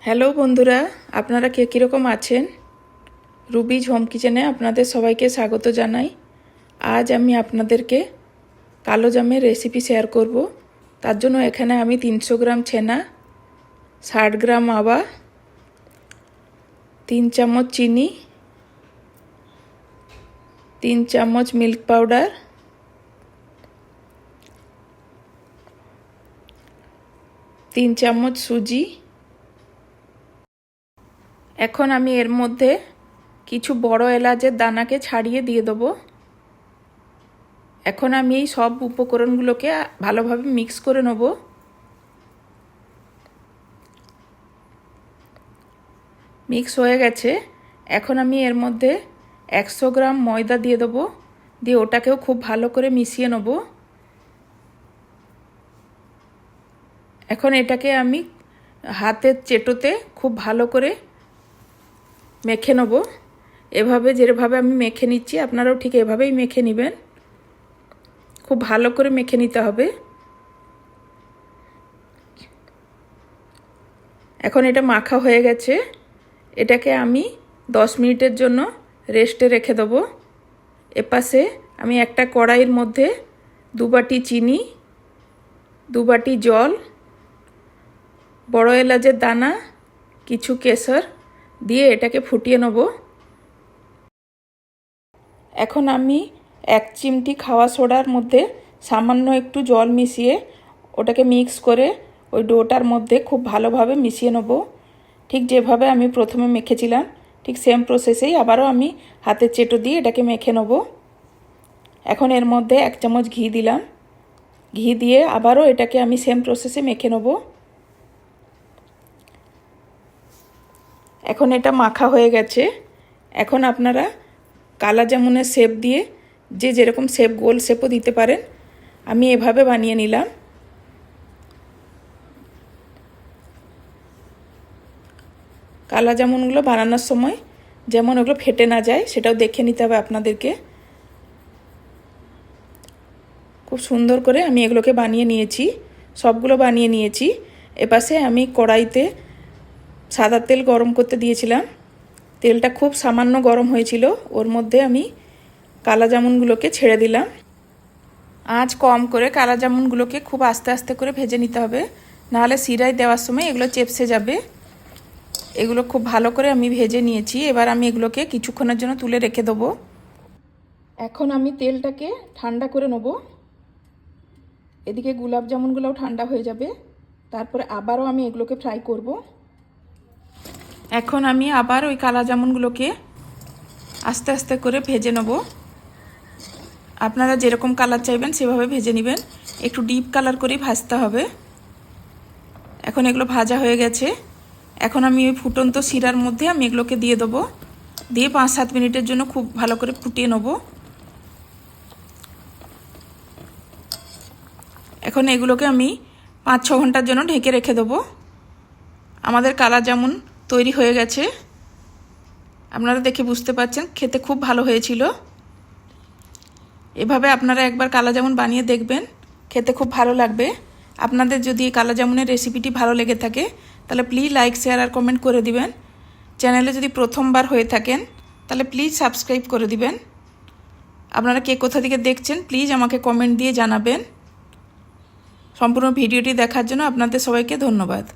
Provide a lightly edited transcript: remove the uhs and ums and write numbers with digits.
Hello বন্ধুরা, আপনারা কে কীরকম আছেন? রুবিজ হোম কিচেনে আপনাদের সবাইকে স্বাগত জানাই। আজ আমি আপনাদেরকে কালো জামের রেসিপি শেয়ার করব। তার জন্য এখানে আমি 300 গ্রাম ছানা, 60 গ্রাম আবা, 3 চামচ চিনি, 3 চামচ মিল্ক পাউডার, 3 চামচ সুজি। এখন আমি এর মধ্যে কিছু বড় এলাচের দানাকে ছাড়িয়ে দিয়ে দেবো। এখন আমি এই সব উপকরণগুলোকে ভালোভাবে মিক্স করে নেব। মিক্স হয়ে গেছে। এখন আমি এর মধ্যে 100 গ্রাম ময়দা দিয়ে দেবো, দিয়ে ওটাকেও খুব ভালো করে মিশিয়ে নেব। এখন এটাকে আমি হাতের চেটোতে খুব ভালো করে মেখে নেব। এভাবে যেভাবে আমি মেখে নিচ্ছি আপনারাও ঠিক এভাবেই মেখে নেবেন। খুব ভালো করে মেখে নিতে হবে। এখন এটা মাখা হয়ে গেছে। এটাকে আমি 10 মিনিটের জন্য রেস্টে রেখে দেবো। এপাশে আমি একটা কড়াইয়ের মধ্যে 2 বাটি চিনি, 2 বাটি জল, বড় এলাচের দানা, কিছু কেশর দিয়ে এটাকে ফুটিয়ে নেব। এখন আমি 1 চিমটি খাওয়া সোডার মধ্যে সামান্য একটু জল মিশিয়ে ওটাকে মিক্স করে ওই ডোটার মধ্যে খুব ভালোভাবে মিশিয়ে নেব। ঠিক যেভাবে আমি প্রথমে মেখেছিলাম ঠিক সেম প্রসেসেই আবারও আমি হাতের চেটো দিয়ে এটাকে মেখে নেব। এখন এর মধ্যে 1 চামচ ঘি দিলাম। ঘি দিয়ে আবারও এটাকে আমি সেম প্রসেসে মেখে নেব। এখন এটা মাখা হয়ে গেছে। এখন আপনারা কালা জামুনের শেপ দিয়ে যে যেরকম শেপ, গোল শেপও দিতে পারেন। আমি এভাবে বানিয়ে নিলাম। কালা জামুনগুলো বানানোর সময় যেমন ওগুলো ফেটে না যায় সেটাও দেখে নিতে হবে আপনাদেরকে। খুব সুন্দর করে আমি এগুলোকে বানিয়ে নিয়েছি, সবগুলো বানিয়ে নিয়েছি। এপাশে আমি কড়াইতে সাদা তেল গরম করতে দিয়েছিলাম। তেলটা খুব সামান্য গরম হয়েছিল। ওর মধ্যে আমি কালা জামুনগুলোকে ছেড়ে দিলাম। আঁচ কম করে কালা জামুনগুলোকে খুব আস্তে আস্তে করে ভেজে নিতে হবে, নাহলে শিরায় দেওয়ার সময় এগুলো চেপসে যাবে। এগুলো খুব ভালো করে আমি ভেজে নিয়েছি। এবার আমি এগুলোকে কিছুক্ষণের জন্য তুলে রেখে দেবো। এখন আমি তেলটাকে ঠান্ডা করে নেব। এদিকে গোলাপ জামুনগুলোও ঠান্ডা হয়ে যাবে। তারপরে আবারও আমি এগুলোকে ফ্রাই করব। এখন আমি আবার ওই কালা জামুনগুলোকে আস্তে আস্তে করে ভেজে নেব। আপনারা যেরকম কালার চাইবেন সেভাবে ভেজে নেবেন। একটু ডিপ কালার করেই ভাজতে হবে। এখন এগুলো ভাজা হয়ে গেছে। এখন আমি ওই ফুটন্ত শিরার মধ্যে আমি এগুলোকে দিয়ে দেবো। দিয়ে 5-7 মিনিটের জন্য খুব ভালো করে ফুটিয়ে নেব। এখন এগুলোকে আমি 5-6 ঘন্টার জন্য ঢেকে রেখে দেবো। আমাদের কালা জামুন তৈরি হয়ে গেছে। আপনারা দেখে বুঝতে পারছেন খেতে খুব ভালো হয়েছিল। এভাবে আপনারা একবার কালা জামুন বানিয়ে দেখবেন, খেতে খুব ভালো লাগবে। আপনাদের যদি এই কালা জামুনের রেসিপিটি ভালো লেগে থাকে তাহলে প্লিজ লাইক, শেয়ার আর কমেন্ট করে দিবেন। চ্যানেলে যদি প্রথমবার হয়ে থাকেন তাহলে প্লিজ সাবস্ক্রাইব করে দিবেন। আপনারা কে কোথা থেকে দেখছেন প্লিজ আমাকে কমেন্ট দিয়ে জানাবেন। সম্পূর্ণ ভিডিওটি দেখার জন্য আপনাদের সবাইকে ধন্যবাদ।